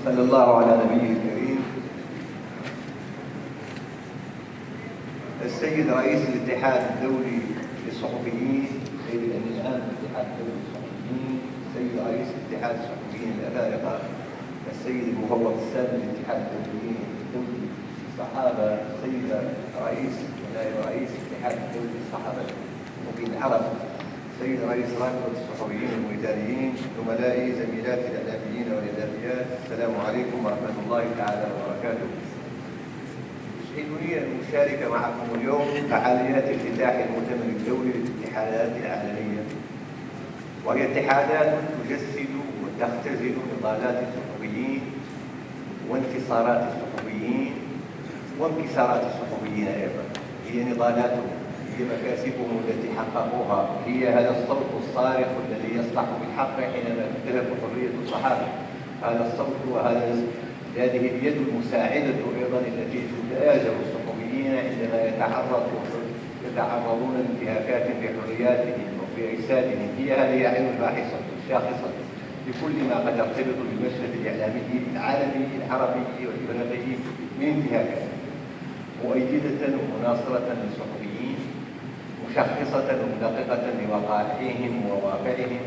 صلى الله على نبيه الكريم. السيد رئيس الاتحاد الدولي للصحفيين، سيد الأمين العام للاتحاد الدولي للصحفيين، السيد رئيس اتحاد الصحفيين الأفارقة، السيد المفوض السامي للاتحاد الدولي للصحافة، السيد رئيس ونائب رئيس الاتحاد الدولي للصحافة المقيم العرب، السيد رئيس رابطة الصحفيين الموريتانيين، زملائي زميلاتي الإعلاميين والإعلاميات، السلام عليكم ورحمة الله تعالى وبركاته. يسعدني أن أشارك معكم اليوم فعاليات افتتاح المؤتمر الدولي للاتحادات العالمية، وهي اتحادات تجسد وتختزل نضالات الصحفيين وانتصارات الصحفيين وانكسارات الصحفيين أيضا. هي نضالاتهم، هي مكاسبهم التي حققوها، هي هذا الصوت الصارخ الذي يصلح بالحق حينما تنتهك حرية الصحافة، هذا الصوت هذه اليد المساعدة أيضا التي تتآزر الصحفيين عندما يتعرضون لانتهاكات في حرياتهم وفي رسالهم. هي هذه عين الباحثة الشاخصة لكل ما قد يرتبط بالمشهد الإعلامي العالمي العربي والإفريقي من انتهاكات، مؤيدة ومناصرة للصحفيين، مشخصة ومدققة لوقائعهم وواقعهم،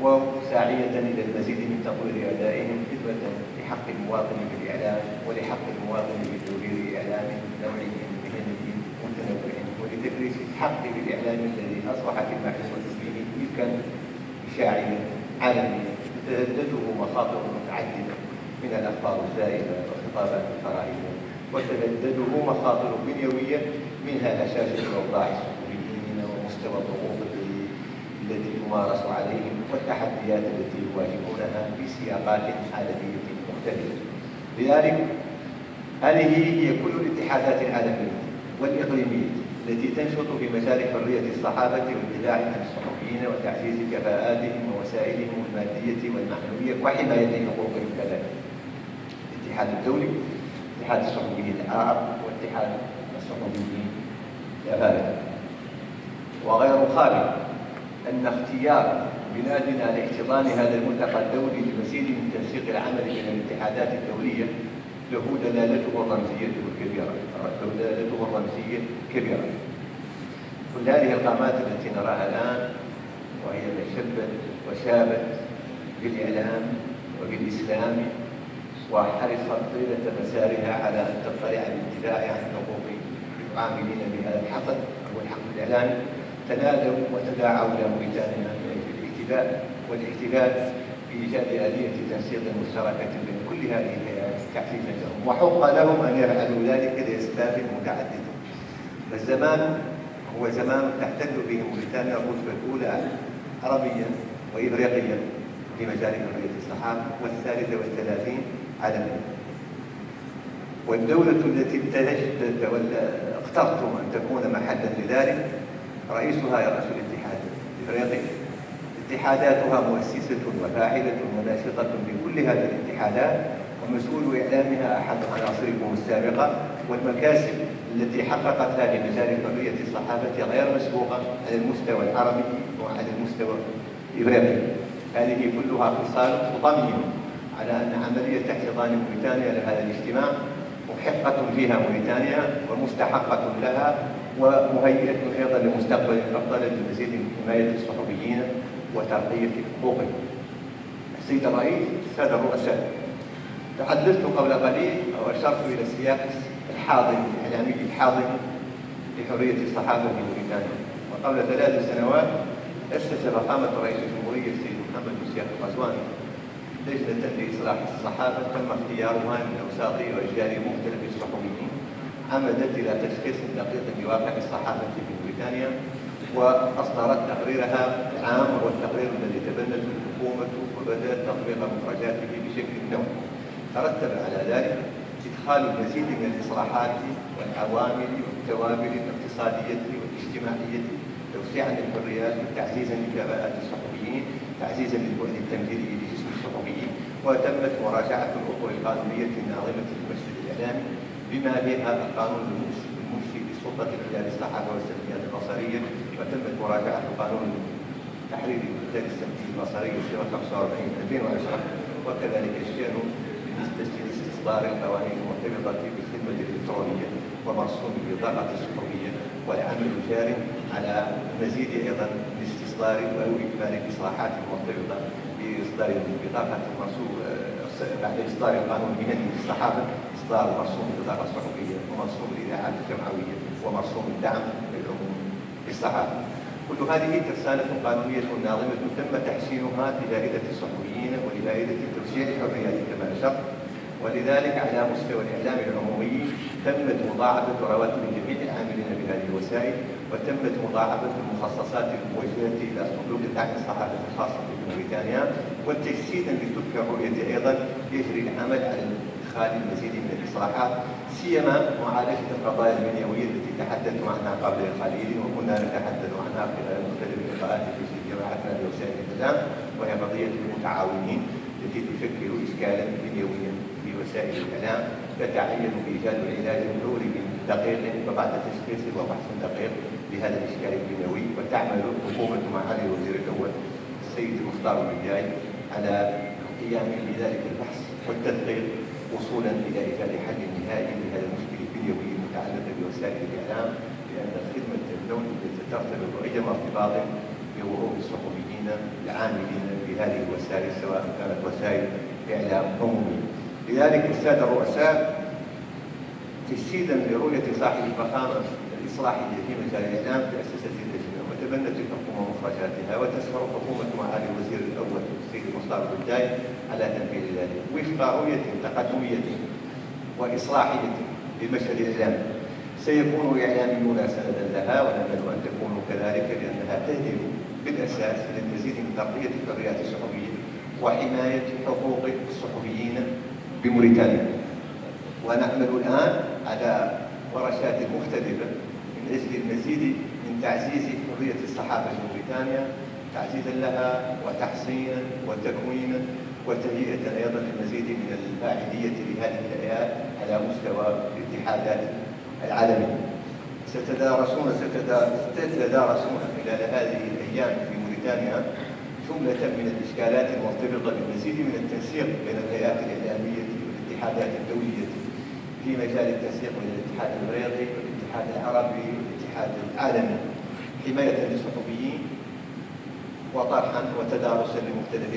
وساعية إلى المزيد من تطوير أدائهم، خدمة لحق المواطن بالإعلام ولحق المواطن بتوفير إعلام نوعي مهني متنوع، ولتكريس الحق بالإعلام الذي أصبحت المعرفة فيه ملكا إشاعيا عالميا تتهدده مخاطر متعددة من الأخبار الزائفة والخطابات الفرعية، وتتهدده مخاطر بنيوية منها هشاشة أوضاع الصحفيين ومستوى الضغوط التي تمارس عليهم والتحديات التي يواجهونها في سياقات عالمية مختلفة. لذلك هذه هي كل الاتحادات العالمية والإقليمية التي تنشط في مجال حرية الصحافة والدفاع عن الصحفيين وتعزيز كفاءاتهم ووسائلهم المادية والمعنوية وحماية حقوقهم كذلك. الاتحاد الدولي، اتحاد الصحفيين العرب، واتحاد الصحفيين الأفارقة. وغير خالد أن اختيار بلادنا لاحتضان هذا الملتقى الدولي لمزيد من تنسيق العمل بين الاتحادات الدولية له دلالته الرمزية كبيرة. كل هذه القامات التي نراها الآن وهي شبت وشابت بالإعلام وبالإسلام وحرصت طيلة مسارها على أن تطلع بالدفاع عن حقوق العاملين بهذا الحقل هو الحق الإعلامي، تنادوا وتداعوا إلى موريتانيا من أجل الاحتفاء والاحتفال بإيجاد آلية تنسيق مشتركة بين كل هذه الهيئات تعزيزا لهم، وحق لهم أن يفعلوا ذلك لأسباب متعددة. فالزمان هو زمان تحتل به موريتانيا الرتبة الأولى عربيا وإفريقيا في مجال حرية الصحافة، والثالثة والثلاثين عالميا. والدولة التي اخترتم أن تكون محلا لذلك رئيسها يرأس الاتحاد الإفريقي. اتحاداتها مؤسسة وفاعلة وناشطة في كل هذه الاتحادات، ومسؤول إعلامها أحد عناصركم السابقة، والمكاسب التي حققتها في مجال حرية الصحافة غير مسبوقة على المستوى العربي وعلى المستوى الإفريقي. هذه كلها خصال تطمئن على أن عملية احتضان موريتانيا لهذا الاجتماع محقة فيها موريتانيا ومستحقة لها، ومهيئة أيضا لمستقبل أفضل لمزيد من حماية الصحفيين وترقية حقوقهم. السيد الرئيس، السادة الرؤساء، تحدثت قبل قليل أو أشرت إلى السياق الحاضن الإعلامي الحاضن لحرية الصحافة في موريتانيا. وقبل 3 سنوات أسس فخامة رئيس الجمهورية السيد محمد الشيخ الغزواني لجنة لإصلاح الصحافة تم اختيارها من أوساط وأجيال مختلف الصحفيين، عمدت إلى تشخيص دقيق لواقع الصحافة في موريتانيا، وأصدرت تقريرها العام وهو التقرير الذي تبنته الحكومة وبدأت تطبيق مخرجاته بشكل نوعي. ترتب على ذلك إدخال المزيد من الإصلاحات والعوامل والتوابل الاقتصادية والاجتماعية، توسيعا للحريات وتعزيزا لكفاءات الصحفيين، تعزيزا للبعد التمثيلي لجسم الصحفيين، وتمت مراجعة الأطر القانونية الناظمة للمشهد الإعلامي بما فيها القانون المنشئ للسلطة العليا للصحافة والسلبيات البصرية، وتمت مراجعة قانون تحرير الوكالة السلبية البصرية 45/2010، وكذلك الشأن إصدار القوانين المرتبطة بالخدمة الإلكترونية ومرسوم البطاقة الصحفية، والعمل جار على المزيد أيضا من استصدار أو إكمال الإصلاحات المرتبطة بإصدار البطاقة المرسوم بعد إصدار القانون المهني للصحافة، إصدار مرسوم البطاقة الصحفية ومرسوم الإذاعات الجمعوية ومرسوم الدعم للعموم للصحافة. كل هذه ترسانة قانونية ناظمة تم تحسينها لفائدة الصحفيين ولفائدة توسيع الحريات كما أشرت، ولذلك على مستوى الإعلام العمومي تمت مضاعفة رواتب جميع العاملين بهذه الوسائل، وتمت مضاعفة المخصصات الموجهة إلى صندوق الدعم الصحافة الخاصة في موريتانيا، وتجسيدا لتلك الرؤية أيضا يجري العمل على إدخال المزيد من الإصلاحات، سيما معالجة القضايا البنيوية التي تحدثت عنها قبل قليل وكنا نتحدث عنها خلال مختلف اللقاءات في جماعتنا بوسائل الإعلام، وهي قضية المتعاونين التي تشكل إشكالا بنيويا في وسائل الإعلام، تتعين إيجاد العلاج الدوري دقيق وبعد تشخيص وبحث دقيق لهذا الإشكال البنيوي، وتعمل حكومة معالي الوزير الأول السيد المختار البداي على القيام بذلك البحث والتدقيق وصولا إلى إيجاد حل نهائي لهذا المشكل البنيوي المتعلق بوسائل الإعلام، لأن الخدمة الدولية ترتبط أيما ارتباط بوعود الصحفيين العاملين بهذه الوسائل سواء كانت وسائل إعلام عمومي. لذلك السادة الرؤساء تجسيدا لرؤية صاحب الفخامة الإصلاحية في مجال الإعلام تأسست اللجنة وتبنت الحكومة مخرجاتها، وتسمر حكومة معالي الوزير الأول السيد المختار البداي على تنفيذ ذلك وفق رؤية تقدمية وإصلاحية للمشهد الإعلامي. سيكون إعلاميون سندا لها، ونأمل أن تكونوا كذلك، لأنها تهدف بالأساس للمزيد من ترقية الحريات الصحفية وحماية حقوق الصحفيين بموريتانيا. ونعمل الآن على ورشات مختلفة من أجل المزيد من تعزيز حرية الصحافة في موريتانيا، تعزيزا لها وتحصينا وتكوينا وتهيئة أيضا للمزيد من الفاعلية لهذه الآيات على مستوى الاتحادات العالمية. ستتدارسون خلال هذه الأيام في موريتانيا جملة من الإشكالات المرتبطة بالمزيد من التنسيق بين الهيئات الإعلامية والاتحادات الدولية في مجال التنسيق بين الاتحاد الافريقي والاتحاد العربي والاتحاد العالمي، حماية للصحفيين وطرحا وتدارسا لمختلف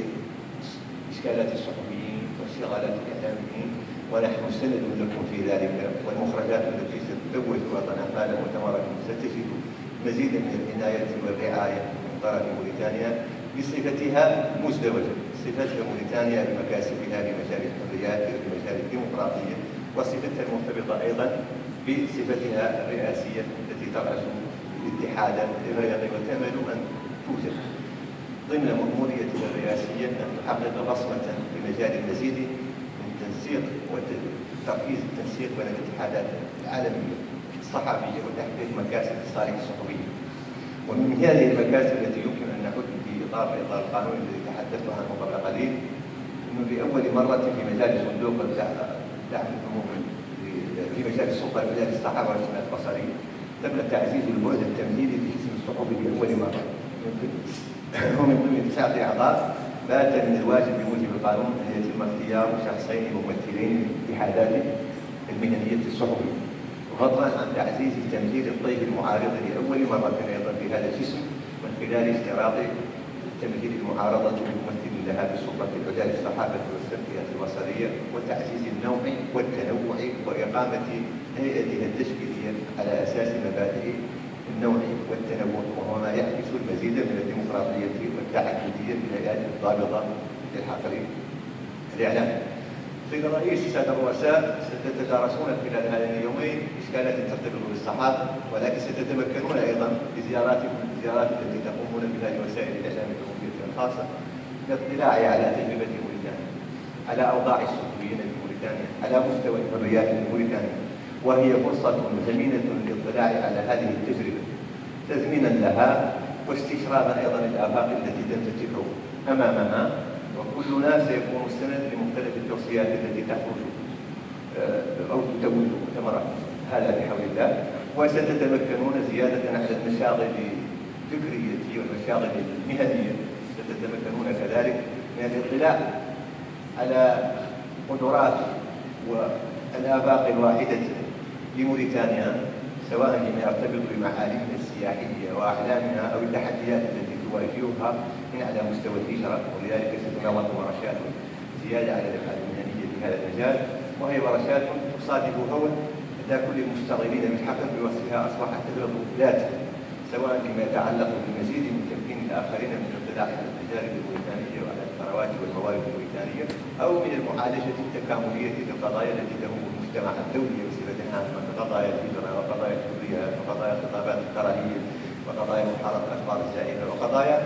إشكالات الصحفيين والشغلات الإعلاميين، ونحن سند لكم في ذلك. والمخرجات التي ستزوج وطن أعمال مؤتمركم ستجد مزيدا من العناية والرعاية من طرف موريتانيا بصفتها مزدوجة، صفتها موريتانيا بمكاسبها بمجال الحريات وبمجال الديمقراطية، وصفتها المرتبطة أيضا بصفتها الرئاسية التي ترأس الاتحاد الافريقي، وتأمل أن توجد ضمن مأموريتها الرئاسية أن تحقق بصمة في مجال المزيد من تنسيق وتركيز التنسيق بين الاتحادات العالمية الصحفية وتحقيق مكاسب الصالح الصحفي. ومن هذه المكاسب التي يمكن أن نحد في إطار القانون الذي تحدثت عنه قبل قليل، أنه لأول مرة في مجال صندوق الدعم العمومي في مجال السلطة مجال الصحافة والسمات البصرية تم تعزيز البعد التمهيدي لجسم الصحفي لأول مرة، ومن ضمن 9 أعضاء بات من الواجب بموجب القانون أن يتم اختيار شخصين ممثلين للاتحادات المهنية الصحفي، فضلا عن تعزيز تمثيل الطيف المعارضة لأول مرة أيضا في هذا الجسم من خلال اشتراط تمثيل المعارضة بممثل لها بالسلطة العليا للصحافة والتنمية البصرية، وتعزيز النوع والتنوع وإقامة هيئتها التشكيلية على أساس مبادئ النوع والتنوع، وهو ما يعكس المزيد من الديمقراطية والتعددية في الهيئات الضابطة للحقل الإعلامي. سيد الرئيس، السادة الرؤساء، ستتدارسون خلال هذين اليومين إشكالات ترتبط بالصحافة، ولكن ستتمكنون أيضا بزياراتكم التي تقومون بها لوسائل الإعلام العمومية الخاصة من الاطلاع على تجربة موريتانيا، على أوضاع الصحفيين في موريتانيا، على مستوى الحريات في موريتانيا، وهي فرصة ثمينة للاطلاع على هذه التجربة تزمينا لها واستشرافا أيضا للآفاق التي تنفتح أمامها، وكلنا سيكون السند لمختلف التوصيات التي تخرج أو تتوج مؤتمرات هذا بحول الله، وستتمكنون زيادة على المشاغل الفكرية والمشاغل المهنية، ستتمكنون كذلك من الاطلاع على قدرات والآفاق الواحدة لموريتانيا، سواء فيما يرتبط بمعالمها السياحية وأعلامها أو التحديات التي تواجهها من على مستوى الهجرة. ولذلك ستنظم ورشات زيادة على الأبحاث المهنية في هذا المجال، وهي ورشات تصادف هوى لدى كل المشتغلين بالحقل بوصفها أصبحت تبلغ ذاتها، سواء فيما يتعلق بالمزيد من تمكين الآخرين من الاطلاع على التجارب الموريتانية وعلى الثروات والموارد الموريتانية، أو من المعالجة التكاملية للقضايا التي تهم المجتمع الدولي بصفة عامة كقضايا الهجرة وقضايا الحريات وقضايا خطابات الكراهية وقضايا محاربة الأخبار الزائفة وقضايا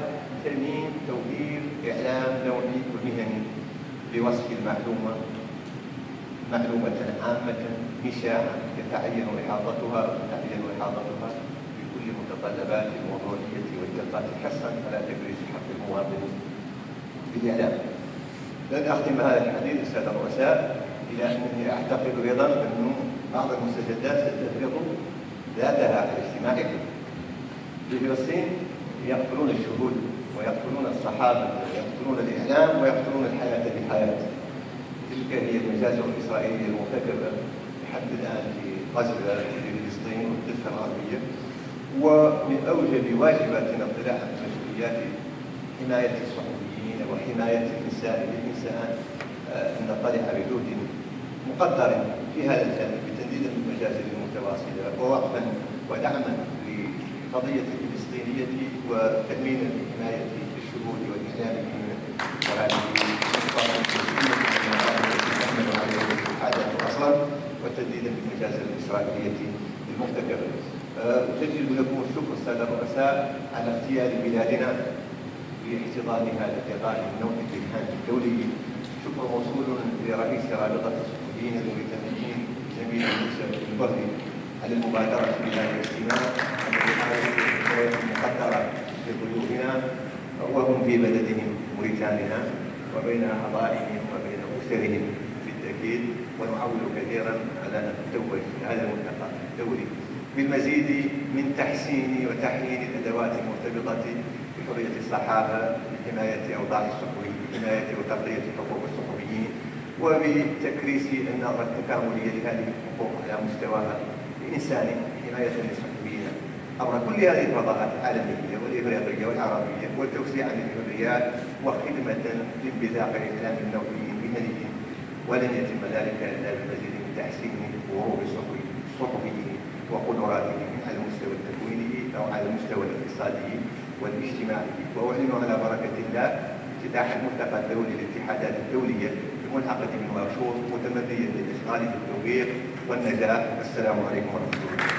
تأمين توفير إعلام نوعي ومهني بوصف المعلومة معلومة عامة مشاعة يتعين إحاطتها بكل متطلبات الموضوعية والدقة حرصا على تكريس حق المواطن بالإعلام. لن أختم هذا الحديث السادة الرؤساء إلى أنني أعتقد أيضا أن بعض المستجدات ستفرض ذاتها على اجتماعكم. في فلسطين يقتلون الشهود ويقتلون الصحابة ويقتلون الإعلام ويقتلون الحياة بالحياة. تلك هي المجازر الإسرائيلية المرتكبة لحد الآن في غزة وفي فلسطين والضفة الغربية. ومن أوجب واجباتنا اطلاع على مسؤوليات حماية الصحفيين وحماية الإنسان أن نطلع بجهد مقدر في هذا الجانب بتنديد المجازر المتواصلة ووقفا ودعما لقضية الفلسطينية وتأمين حماية الشهود والإعلام من وهذه أصلا وتنديدا بالمجازر الإسرائيلية المرتكبة. أجدد لكم الشكر السادة الرؤساء على اختيار بلادنا باحتضان هذا اللقاء النوعي الامتحان الدولي. شكر موصول لرئيس رابطة الصحفيين الموريتانيين زميل موسى البري على المبادرة بهذا الاجتماع المقدرة لضيوفنا وهم في بلدهم موريتانيا وبين أعضائهم وبين أسرهم بالتأكيد. ونعول كثيرا على أن نتوج هذا الملتقى الدولي بالمزيد من تحسين وتحيين الأدوات المرتبطة بحرية الصحافة، بحماية أوضاع الصحفيين، بحماية وتغطية حقوق الصحفيين، وبتكريس النظرة التكاملية لهذه الحقوق على مستواها الإنساني، حماية للصحفيين عبر كل هذه الفضاءات العالمية والإفريقية والعربية، والتوسيع للحريات وخدمة لانبثاق الإعلام النوعي المهني. ولن يتم ذلك إلا بالمزيد من تحسين ظروف الصحفيين وقدراتهم على المستوى التكويني أو على المستوى الاقتصادي والاجتماعي. وأعلن على بركة الله افتتاح الملتقى الدولي للاتحادات الدولية الملحقة بالمنشور متمثلا للإشغال بالتوفيق والنجاح. السلام عليكم ورحمة الله.